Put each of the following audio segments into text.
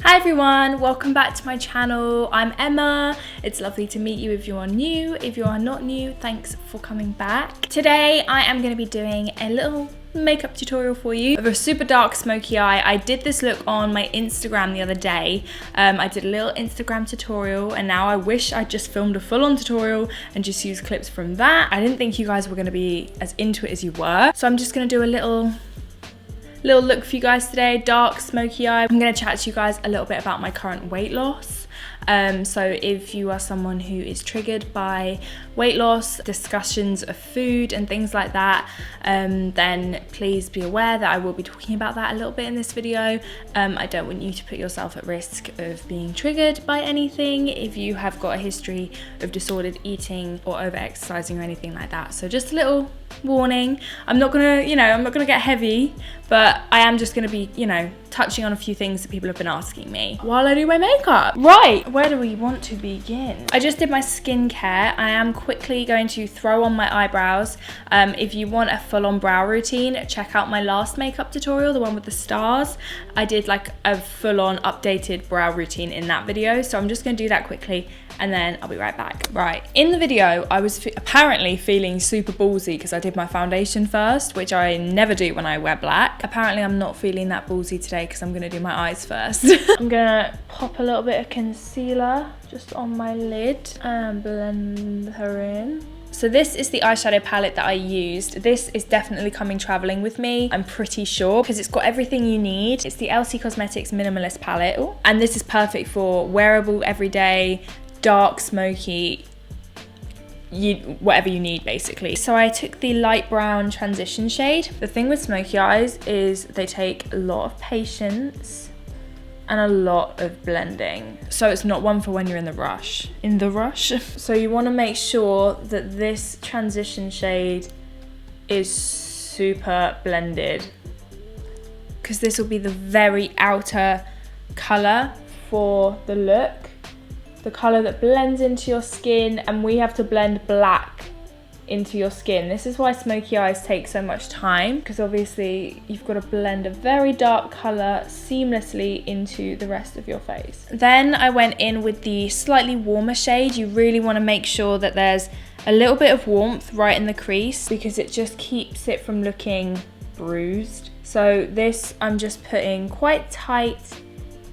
Hi everyone, welcome back to my channel. I'm Emma. It's lovely to meet you if you are new. If you are not new, thanks for coming back. Today I am going to be doing a little makeup tutorial for you of a super dark smoky eye. I did this look on my Instagram the other day. I did a little Instagram tutorial and now I wish I just filmed a full-on tutorial and just used clips from that. I didn't think you guys were going to be as into it as you were, so I'm just going to do a little look for you guys today. Dark smoky eye. I'm going to chat to you guys a little bit about my current weight loss. So if you are someone who is triggered by weight loss, discussions of food and things like that, then please be aware that I will be talking about that a little bit in this video. I don't want you to put yourself at risk of being triggered by anything if you have got a history of disordered eating or over exercising or anything like that. So just a little warning. I'm not gonna get heavy, but I am just gonna be, touching on a few things that people have been asking me while I do my makeup. Right, where do we want to begin? I just did my skincare. I am quickly going to throw on my eyebrows. If you want a full-on brow routine, check out my last makeup tutorial, the one with the stars. I did like a full-on updated brow routine in that video, so I'm just gonna do that quickly and then I'll be right back. Right, in the video, I was apparently feeling super ballsy because I did my foundation first, which I never do when I wear black. Apparently I'm not feeling that ballsy today because I'm gonna do my eyes first. I'm gonna pop a little bit of concealer just on my lid and blend her in. So this is the eyeshadow palette that I used. This is definitely coming traveling with me, I'm pretty sure, because it's got everything you need. It's the LC Cosmetics Minimalist palette. Ooh. And this is perfect for wearable, everyday, dark, smoky, whatever you need basically. So I took the light brown transition shade. The thing with smoky eyes is they take a lot of patience and a lot of blending. So it's not one for when you're in the rush. So you want to make sure that this transition shade is super blended, because this will be the very outer color for the look. The color that blends into your skin, and we have to blend black into your skin. This is why smoky eyes take so much time, because obviously you've got to blend a very dark color seamlessly into the rest of your face. Then I went in with the slightly warmer shade. You really want to make sure that there's a little bit of warmth right in the crease, because it just keeps it from looking bruised. So this I'm just putting quite tight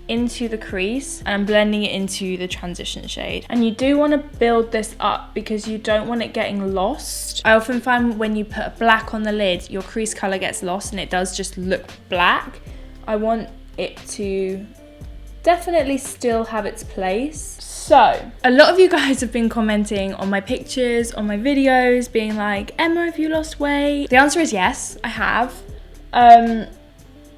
into the crease and I'm blending it into the transition shade. And you do want to build this up because you don't want it getting lost. I often find when you put black on the lid, your crease color gets lost and it does just look black. I want it to definitely still have its place. So a lot of you guys have been commenting on my pictures, on my videos, being like, Emma, have you lost weight? The answer is yes, I have.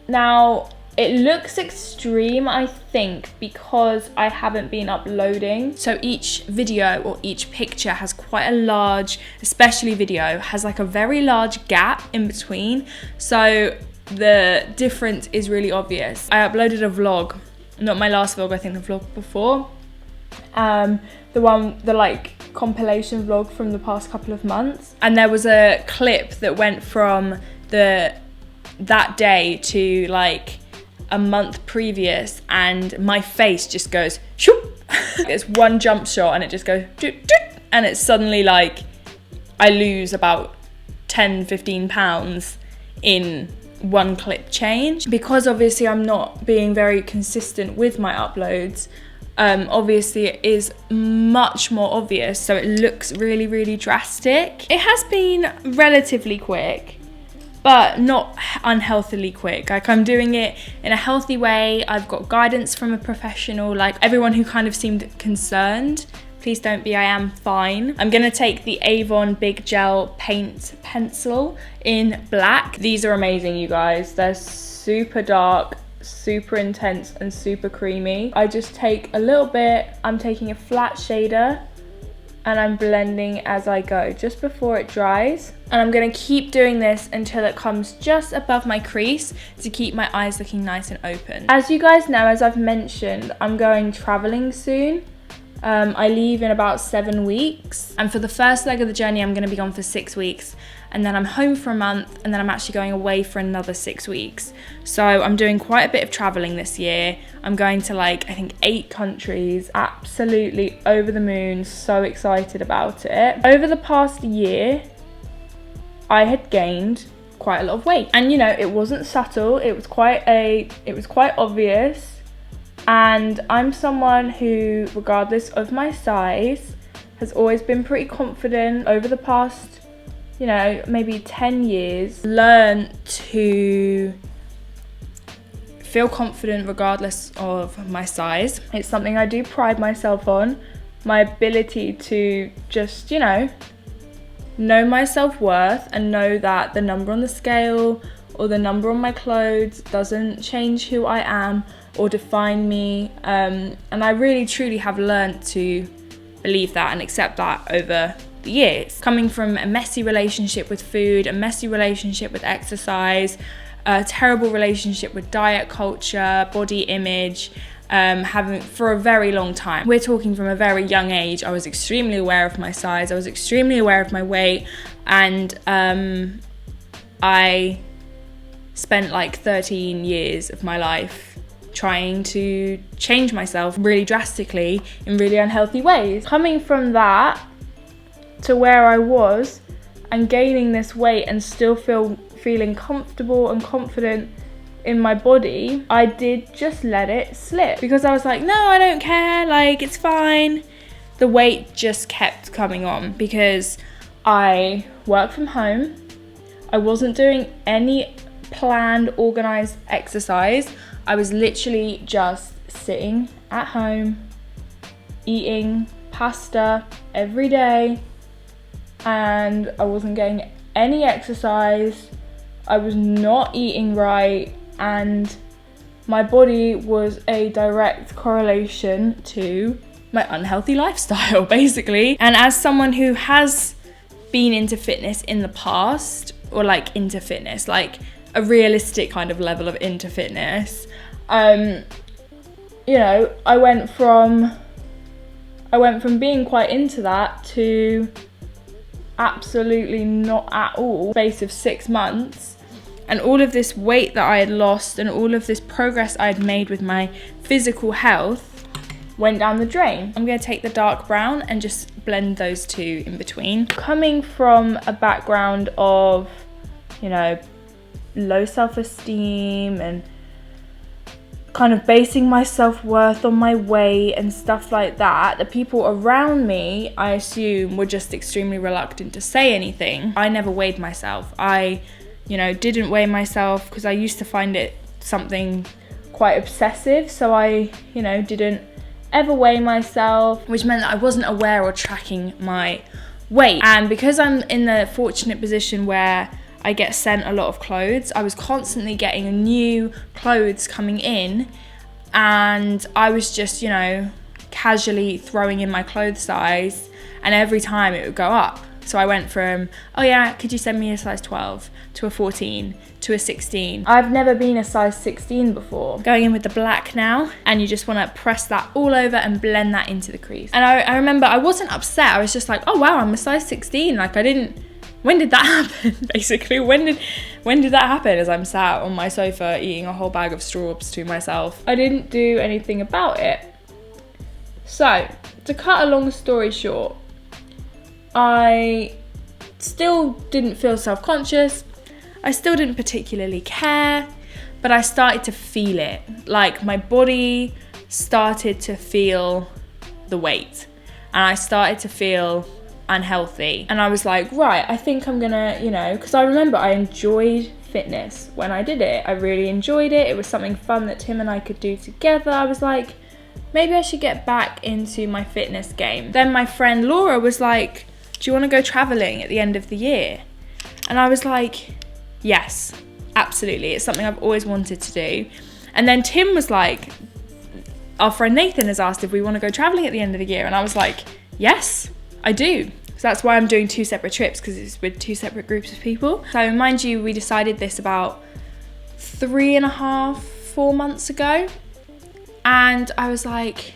Now, it looks extreme, I think, because I haven't been uploading. So each video or each picture has quite a large, especially video, has like a very large gap in between. So the difference is really obvious. I uploaded a vlog, not my last vlog, I think the vlog before. The like compilation vlog from the past couple of months. And there was a clip that went from that day to like a month previous, and my face just goes shoop. It's one jump shot and it just goes doot, doot, and it's suddenly like I lose about 10-15 pounds in one clip change, because obviously I'm not being very consistent with my uploads. Obviously it is much more obvious, so it looks really drastic. It has been relatively quick, but not unhealthily quick. Like, I'm doing it in a healthy way. I've got guidance from a professional. Like, everyone who kind of seemed concerned, please don't be, I am fine. I'm gonna take the Avon Big Gel Paint Pencil in black. These are amazing, you guys. They're super dark, super intense, and super creamy. I just take a little bit, I'm taking a flat shader, and I'm blending as I go, just before it dries. And I'm gonna keep doing this until it comes just above my crease to keep my eyes looking nice and open. As you guys know, as I've mentioned, I'm going traveling soon. I leave in about 7 weeks. And for the first leg of the journey, I'm gonna be gone for 6 weeks. and then I'm home for a month, and then I'm actually going away for another 6 weeks. So I'm doing quite a bit of traveling this year. I'm going to like, I think 8 countries, absolutely over the moon, so excited about it. Over the past year, I had gained quite a lot of weight, and you know, it wasn't subtle, it was quite obvious. And I'm someone who, regardless of my size, has always been pretty confident. Over the past, you know, maybe 10 years, learned to feel confident regardless of my size. It's something I do pride myself on, my ability to just, you know my self-worth and know that the number on the scale or the number on my clothes doesn't change who I am or define me. And I really truly have learned to believe that and accept that over the years. Coming from a messy relationship with food, a messy relationship with exercise, a terrible relationship with diet culture, body image, having for a very long time. We're talking from a very young age. I was extremely aware of my size, I was extremely aware of my weight, and I spent like 13 years of my life trying to change myself really drastically in really unhealthy ways. Coming from that to where I was and gaining this weight and still feeling comfortable and confident in my body, I did just let it slip because I was like, no, I don't care, like it's fine. The weight just kept coming on because I work from home. I wasn't doing any planned, organized exercise. I was literally just sitting at home, eating pasta every day, and I wasn't getting any exercise. I was not eating right, and my body was a direct correlation to my unhealthy lifestyle, basically. And as someone who has been into fitness in the past, or like into fitness, like a realistic kind of level of into fitness, you know, I went from being quite into that to absolutely not at all, space of 6 months. And all of this weight that I had lost and all of this progress I had made with my physical health went down the drain. I'm going to take the dark brown and just blend those two in between. Coming from a background of, you know, low self-esteem and kind of basing my self-worth on my weight and stuff like that, the people around me, I assume, were just extremely reluctant to say anything. I never weighed myself. I, you know, didn't weigh myself because I used to find it something quite obsessive. So I, you know, didn't ever weigh myself, which meant that I wasn't aware or tracking my weight. And because I'm in the fortunate position where I get sent a lot of clothes, I was constantly getting new clothes coming in, and I was just, you know, casually throwing in my clothes size, and every time it would go up. So I went from, oh yeah, could you send me a size 12 to a 14 to a 16. I've never been a size 16 before. Going in with the black now, and you just want to press that all over and blend that into the crease. And I remember I wasn't upset. I was just like, oh wow, I'm a size 16. Like when did that happen? Basically, when did that happen? As I'm sat on my sofa eating a whole bag of straws to myself. I didn't do anything about it. So, to cut a long story short, I still didn't feel self-conscious. I still didn't particularly care, but I started to feel it. Like my body started to feel the weight, and I started to feel unhealthy. And I was like, right, I think I'm gonna, you know, because I remember I enjoyed fitness when I did it. I really enjoyed it. It was something fun that Tim and I could do together. I was like, maybe I should get back into my fitness game. Then my friend Laura was like, do you want to go traveling at the end of the year? And I was like, yes, absolutely. It's something I've always wanted to do. And then Tim was like, our friend Nathan has asked if we want to go traveling at the end of the year. And I was like, yes, I do. So that's why I'm doing 2 separate trips, because it's with 2 separate groups of people. So mind you, we decided this about 3.5, 4 months ago. And I was like,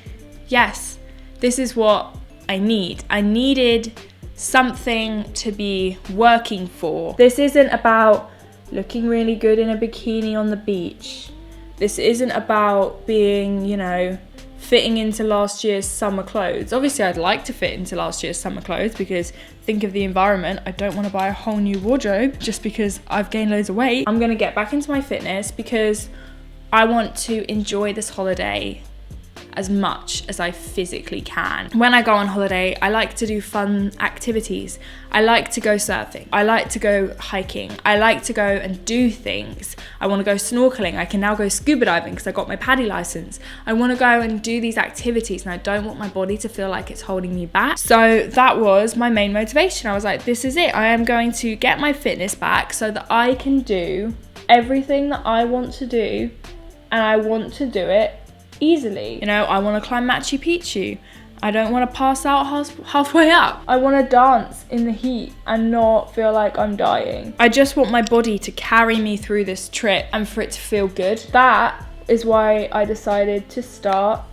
yes, this is what I need. I needed something to be working for. This isn't about looking really good in a bikini on the beach. This isn't about being, you know, fitting into last year's summer clothes. Obviously, I'd like to fit into last year's summer clothes because think of the environment. I don't want to buy a whole new wardrobe just because I've gained loads of weight. I'm going to get back into my fitness because I want to enjoy this holiday as much as I physically can. When I go on holiday, I like to do fun activities. I like to go surfing. I like to go hiking. I like to go and do things. I want to go snorkeling. I can now go scuba diving because I got my PADI license. I want to go and do these activities and I don't want my body to feel like it's holding me back. So that was my main motivation. I was like, this is it. I am going to get my fitness back so that I can do everything that I want to do, and I want to do it easily. You know, I want to climb Machu Picchu. I don't want to pass out halfway up. I want to dance in the heat and not feel like I'm dying. I just want my body to carry me through this trip and for it to feel good. That is why I decided to start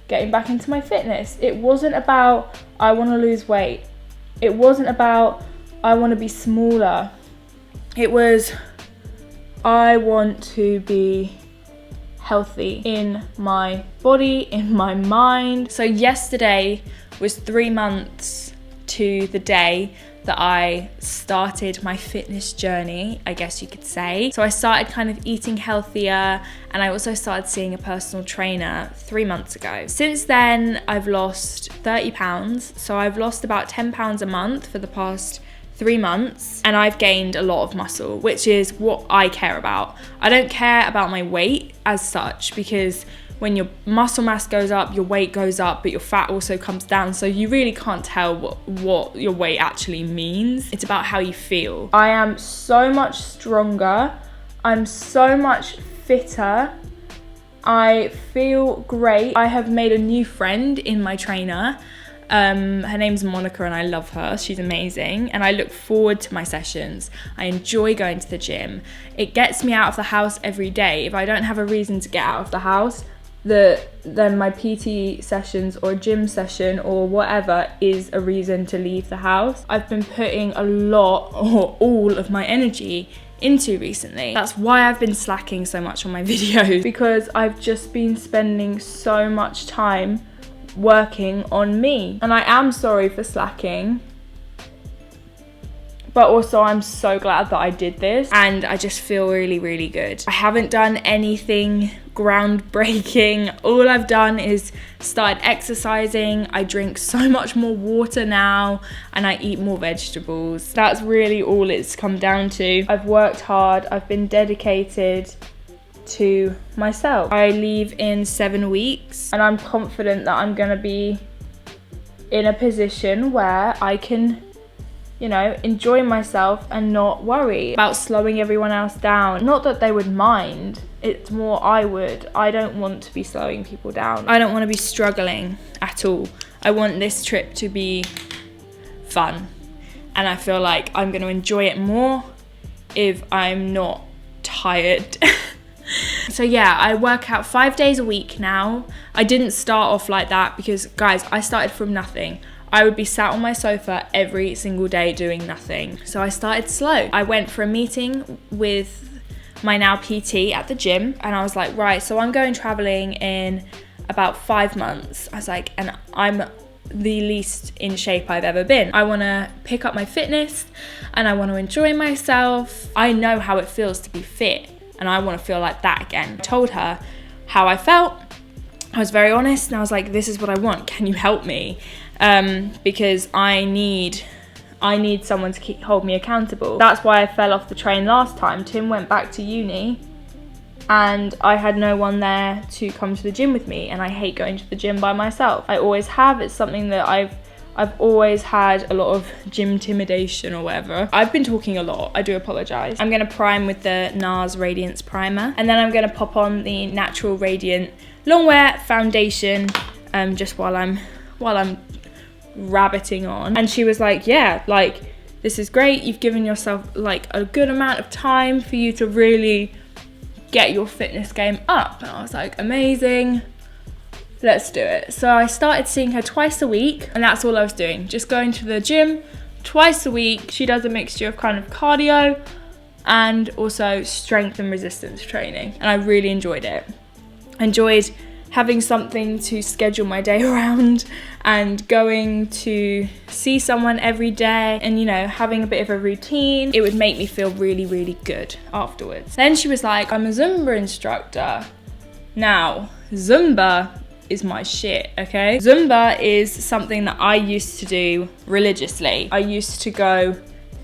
getting back into my fitness. It wasn't about I want to lose weight. It wasn't about I want to be smaller. It was I want to be healthy in my body, in my mind. So yesterday was 3 months to the day that I started my fitness journey, I guess you could say. So I started kind of eating healthier, and I also started seeing a personal trainer 3 months ago. Since then, I've lost 30 pounds. So I've lost about 10 pounds a month for the past 3 months, and I've gained a lot of muscle, which is what I care about. I don't care about my weight as such, because when your muscle mass goes up, your weight goes up, but your fat also comes down. So you really can't tell what your weight actually means. It's about how you feel. I am so much stronger. I'm so much fitter. I feel great. I have made a new friend in my trainer. Her name's Monica and I love her. She's amazing and I look forward to my sessions. I enjoy going to the gym. It gets me out of the house every day. If I don't have a reason to get out of the house, then my PT sessions or gym session or whatever is a reason to leave the house. I've been putting a lot or all of my energy into recently. That's why I've been slacking so much on my videos, because I've just been spending so much time working on me. And I am sorry for slacking, but also I'm so glad that I did this and I just feel really, really good. I haven't done anything groundbreaking. All I've done is started exercising. I drink so much more water now and I eat more vegetables. That's really all it's come down to. I've worked hard, I've been dedicated to myself. I leave in 7 weeks and I'm confident that I'm gonna be in a position where I can, you know, enjoy myself and not worry about slowing everyone else down. Not that they would mind, it's more I would. I don't want to be slowing people down. I don't want to be struggling at all. I want this trip to be fun, and I feel like I'm going to enjoy it more if I'm not tired. So yeah, I work out 5 days a week now. I didn't start off like that because, guys, I started from nothing. I would be sat on my sofa every single day doing nothing. So I started slow. I went for a meeting with my now PT at the gym and I was like, right, so I'm going traveling in about 5 months. I was like, and I'm the least in shape I've ever been. I want to pick up my fitness and I want to enjoy myself. I know how it feels to be fit and I want to feel like that again. I told her how I felt. I was very honest and I was like, this is what I want. Can you help me? Because I need someone to hold me accountable. That's why I fell off the train last time. Tim went back to uni and I had no one there to come to the gym with me, and I hate going to the gym by myself. I always have. It's something that I've always had a lot of gym intimidation or whatever. I've been talking a lot, I do apologise. I'm gonna prime with the NARS Radiance Primer, and then I'm gonna pop on the Natural Radiant Longwear Foundation just while I'm rabbiting on. And she was like, yeah, like, this is great. You've given yourself like a good amount of time for you to really get your fitness game up. And I was like, amazing. Let's do it. So I started seeing her twice a week and that's all I was doing. Just going to the gym twice a week. She does a mixture of kind of cardio and also strength and resistance training. And I really enjoyed it. I enjoyed having something to schedule my day around and going to see someone every day and, you know, having a bit of a routine. It would make me feel really, really good afterwards. Then she was like, I'm a Zumba instructor. Now, Zumba is my shit, okay? Zumba is something that I used to do religiously. I used to go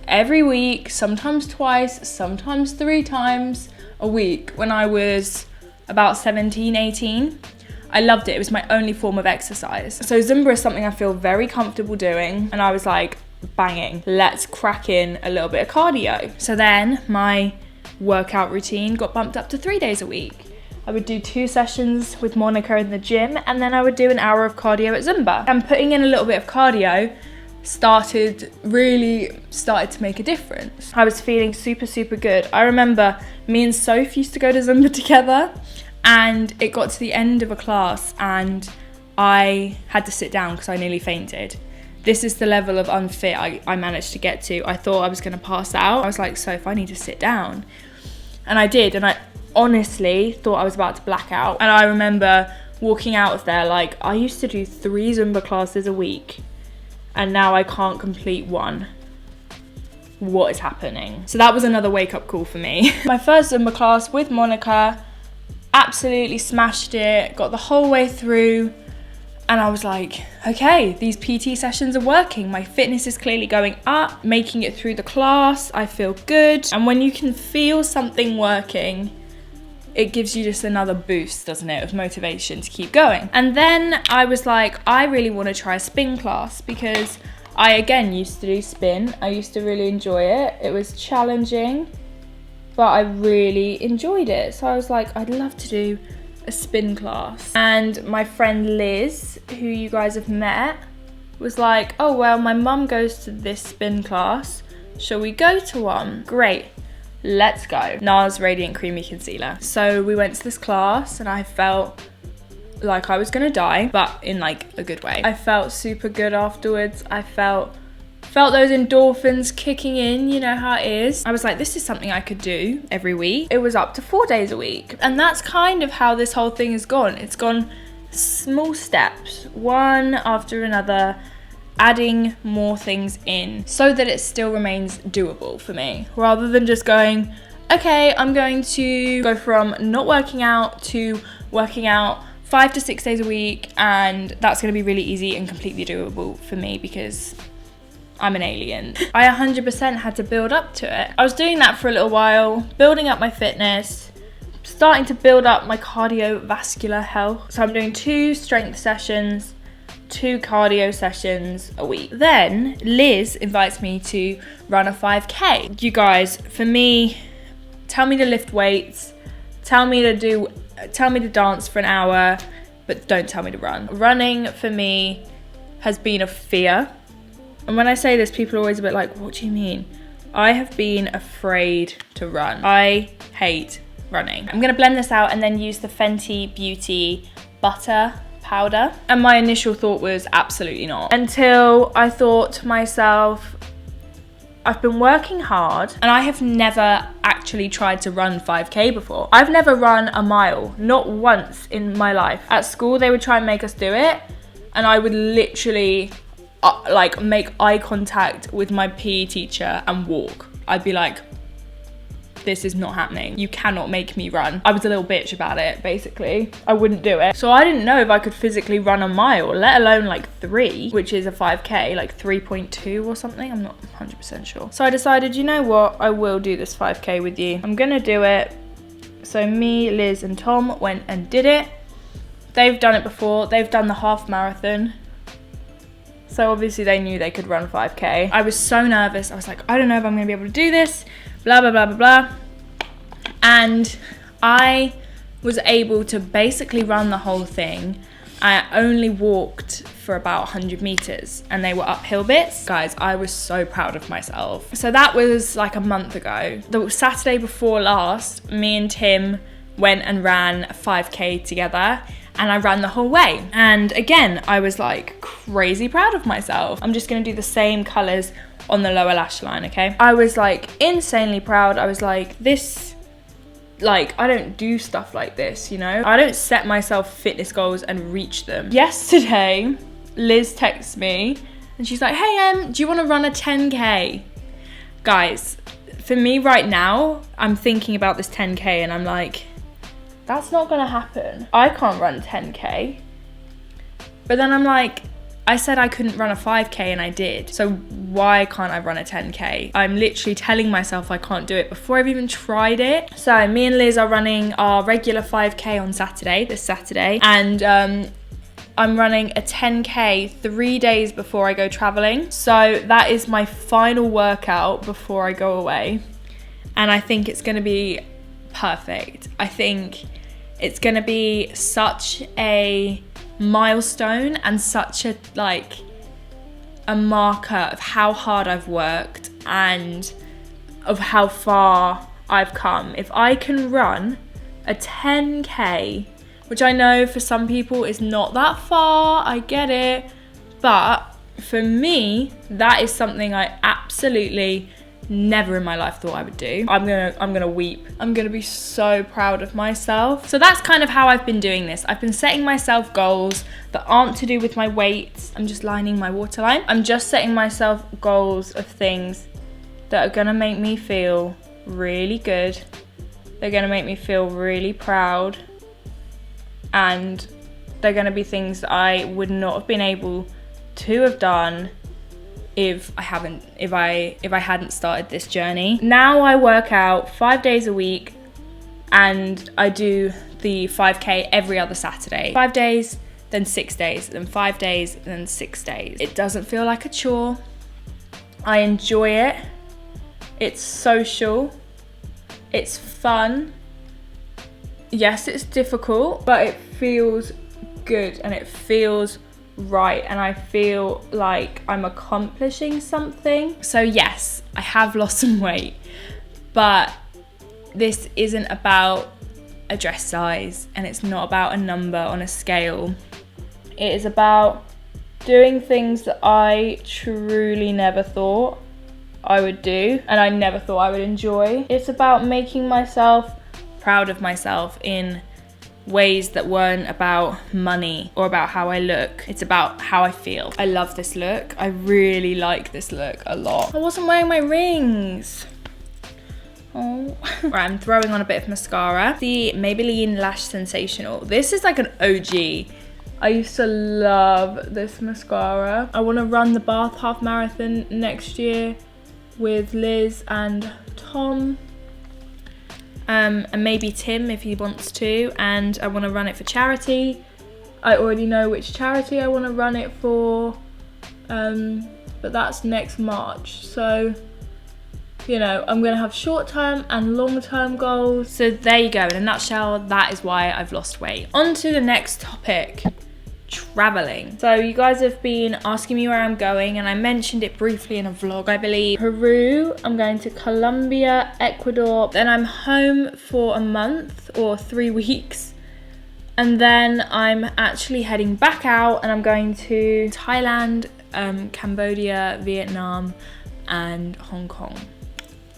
every week, sometimes twice, sometimes 3 times a week when I was about 17, 18. I loved it. It was my only form of exercise. So Zumba is something I feel very comfortable doing. And I was like, banging, let's crack in a little bit of cardio. So then my workout routine got bumped up to 3 days a week. I would do 2 sessions with Monica in the gym, and then I would do an hour of cardio at Zumba. And putting in a little bit of cardio really started to make a difference. I was feeling super, super good. I remember me and Soph used to go to Zumba together, and it got to the end of a class and I had to sit down because I nearly fainted. This is the level of unfit I managed to get to. I thought I was going to pass out. I was like, Soph, I need to sit down. And I did, and I honestly thought I was about to black out. And I remember walking out of there like, I used to do 3 Zumba classes a week and now I can't complete 1. What is happening? So that was another wake-up call for me. My first Zumba class with Monica, absolutely smashed it, got the whole way through, and I was like, okay, these PT sessions are working. My fitness is clearly going up, making it through the class, I feel good. And when you can feel something working, it gives you just another boost, doesn't it, of motivation to keep going. And then I was like, I really want to try a spin class because I, again, used to do spin. I used to really enjoy it. It was challenging, but I really enjoyed it. So I was like, I'd love to do a spin class. And my friend Liz, who you guys have met, was like, oh, well, my mum goes to this spin class. Shall we go to one? Great. Let's go. NARS Radiant Creamy Concealer. So we went to this class and I felt like I was gonna die, but in like a good way. I felt super good afterwards. I felt those endorphins kicking in, you know how it is. I was like, this is something I could do every week. It was up to 4 days a week. And that's kind of how this whole thing has gone. It's gone small steps, one after another, adding more things in so that it still remains doable for me, rather than just going, okay, I'm going to go from not working out to working out 5 to 6 days a week, and that's going to be really easy and completely doable for me because I'm an alien. I 100% had to build up to it. I was doing that for a little while, building up my fitness, starting to build up my cardiovascular health. So I'm doing 2 strength sessions, 2 cardio sessions a week. Then Liz invites me to run a 5K. You guys, for me, tell me to lift weights, tell me to dance for an hour, but don't tell me to run. Running for me has been a fear. And when I say this, people are always a bit like, what do you mean? I have been afraid to run. I hate running. I'm gonna blend this out and then use the Fenty Beauty butter powder. And my initial thought was absolutely not. Until I thought to myself, I've been working hard and I have never actually tried to run 5K before. I've never run a mile, not once in my life. At school, they would try and make us do it, and I would literally like make eye contact with my PE teacher and walk. I'd be like, this is not happening. You cannot make me run. I was a little bitch about it, basically. I wouldn't do it. So I didn't know if I could physically run a mile, let alone like 3, which is a 5K, like 3.2 or something. I'm not 100% sure. So I decided, you know what? I will do this 5K with you. I'm gonna do it. So me, Liz, and Tom went and did it. They've done it before. They've done the half marathon. So obviously they knew they could run 5K. I was so nervous. I was like, I don't know if I'm gonna be able to do this. Blah, blah, blah, blah, blah. And I was able to basically run the whole thing. I only walked for about 100 meters and they were uphill bits. Guys, I was so proud of myself. So that was like a month ago. The Saturday before last, me and Tim went and ran a 5K together. and I ran the whole way. And again, I was like crazy proud of myself. I'm just gonna do the same colors on the lower lash line, okay? I was like insanely proud. I was like, this, like, I don't do stuff like this, you know? I don't set myself fitness goals and reach them. Yesterday, Liz texts me and she's like, hey, do you wanna run a 10K? Guys, for me right now, I'm thinking about this 10K and I'm like, that's not gonna happen. I can't run 10K. But then I'm like, I said I couldn't run a 5K and I did. So why can't I run a 10K? I'm literally telling myself I can't do it before I've even tried it. So me and Liz are running our regular 5K on Saturday, this Saturday. And I'm running a 10K 3 days before I go traveling. So that is my final workout before I go away. And I think it's gonna be perfect. I think it's gonna be such a milestone and such a marker of how hard I've worked and of how far I've come. If I can run a 10K, which I know for some people is not that far, I get it, but for me, that is something I absolutely never in my life thought I would do. I'm gonna weep. I'm gonna be so proud of myself. So that's kind of how I've been doing this. I've been setting myself goals that aren't to do with my weight. I'm just lining my waterline. I'm just setting myself goals of things that are gonna make me feel really good. They're gonna make me feel really proud. And they're gonna be things that I would not have been able to have done if I hadn't started this journey. Now I work out 5 days a week and I do the 5K every other Saturday. 5 days, then 6 days, then 5 days, then 6 days. It doesn't feel like a chore. I enjoy it. It's social. It's fun. Yes, it's difficult, but it feels good and it feels right, and I feel like I'm accomplishing something. So yes, I have lost some weight, but this isn't about a dress size and it's not about a number on a scale. It is about doing things that I truly never thought I would do and I never thought I would enjoy. It's about making myself proud of myself in ways that weren't about money or about how I look. It's about how I feel. I love this look. I really like this look a lot. I wasn't wearing my rings. Oh. Right, I'm throwing on a bit of mascara. The Maybelline Lash Sensational. This is like an OG. I used to love this mascara. I want to run the Bath Half Marathon next year with Liz and Tom. And maybe Tim if he wants to, and I want to run it for charity. I already know which charity I want to run it for, but that's next March. So, you know, I'm going to have short-term and long-term goals. So there you go, in a nutshell, that is why I've lost weight. On to the next topic. Traveling. So you guys have been asking me where I'm going, and I mentioned it briefly in a vlog, I believe. Peru, I'm going to Colombia, Ecuador, then I'm home for a month or 3 weeks, and then I'm actually heading back out and I'm going to Thailand, Cambodia, Vietnam and Hong Kong.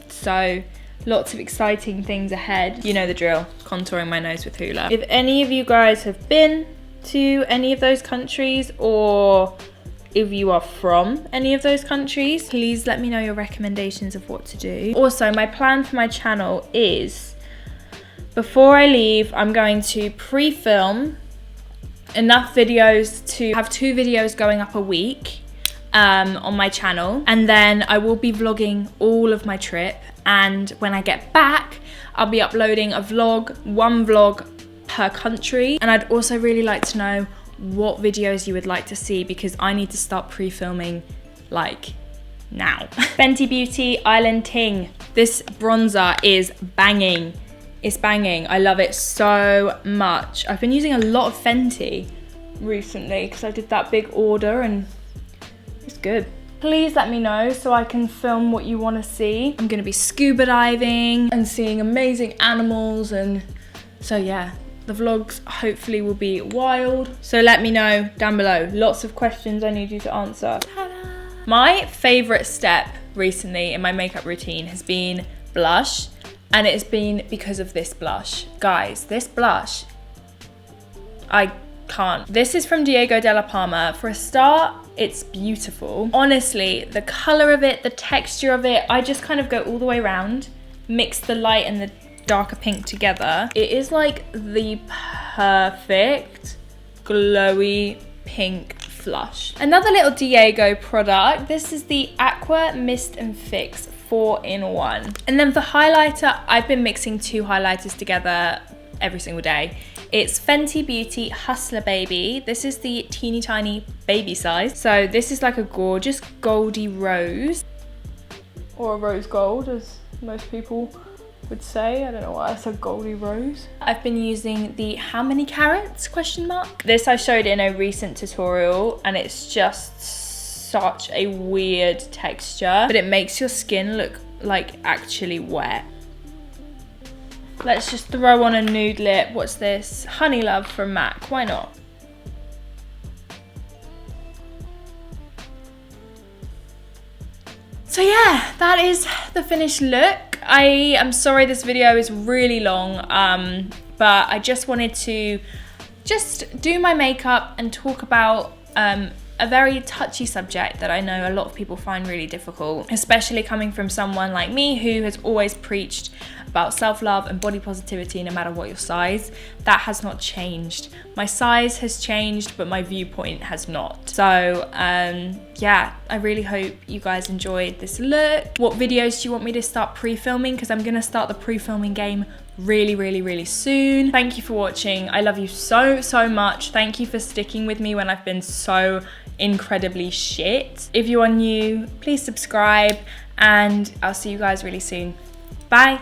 So lots of exciting things ahead. You know the drill, contouring my nose with hula. If any of you guys have been to any of those countries, or if you are from any of those countries, please let me know your recommendations of what to do. Also, my plan for my channel is, before I leave, I'm going to pre-film enough videos to have 2 videos going up a week on my channel, and then I will be vlogging all of my trip, and when I get back I'll be uploading a vlog, 1 vlog per country. And I'd also really like to know what videos you would like to see, because I need to start pre-filming like now. Fenty Beauty Island Ting. This bronzer is banging. It's banging. I love it so much. I've been using a lot of Fenty recently because I did that big order and it's good. Please let me know so I can film what you want to see. I'm going to be scuba diving and seeing amazing animals, and so yeah, The vlogs hopefully will be wild. So let me know down below. Lots of questions I need you to answer. Ta-da! My favorite step recently in my makeup routine has been blush. And it has been because of this blush. Guys, this blush, I can't. This is from Diego de la Palma. For a start, it's beautiful. Honestly, the color of it, the texture of it, I just kind of go all the way around, mix the light and the darker pink together. It is like the perfect glowy pink flush. Another little Diego product. This is the Aqua Mist and Fix 4-in-1. And then for highlighter, I've been mixing 2 highlighters together every single day. It's Fenty Beauty Hustler Baby. This is the teeny tiny baby size. So this is like a gorgeous goldy rose, or a rose gold as most people would say. I don't know why I said goldy rose. I've been using the How Many Carats ? This I showed in a recent tutorial, and it's just such a weird texture, but it makes your skin look like actually wet. Let's just throw on a nude lip. What's this? Honey Love from MAC. Why not? So yeah, that is the finished look. I am sorry this video is really long, but I just wanted to just do my makeup and talk about a very touchy subject that I know a lot of people find really difficult, especially coming from someone like me who has always preached about self-love and body positivity no matter what your size. That has not changed. My size has changed, but my viewpoint has not. So yeah, I really hope you guys enjoyed this look. What videos do you want me to start pre-filming? Because I'm gonna start the pre-filming game really soon. Thank you for watching. I love you so much. Thank you for sticking with me when I've been so incredibly shit. If you are new, please subscribe, and I'll see you guys really soon. Bye.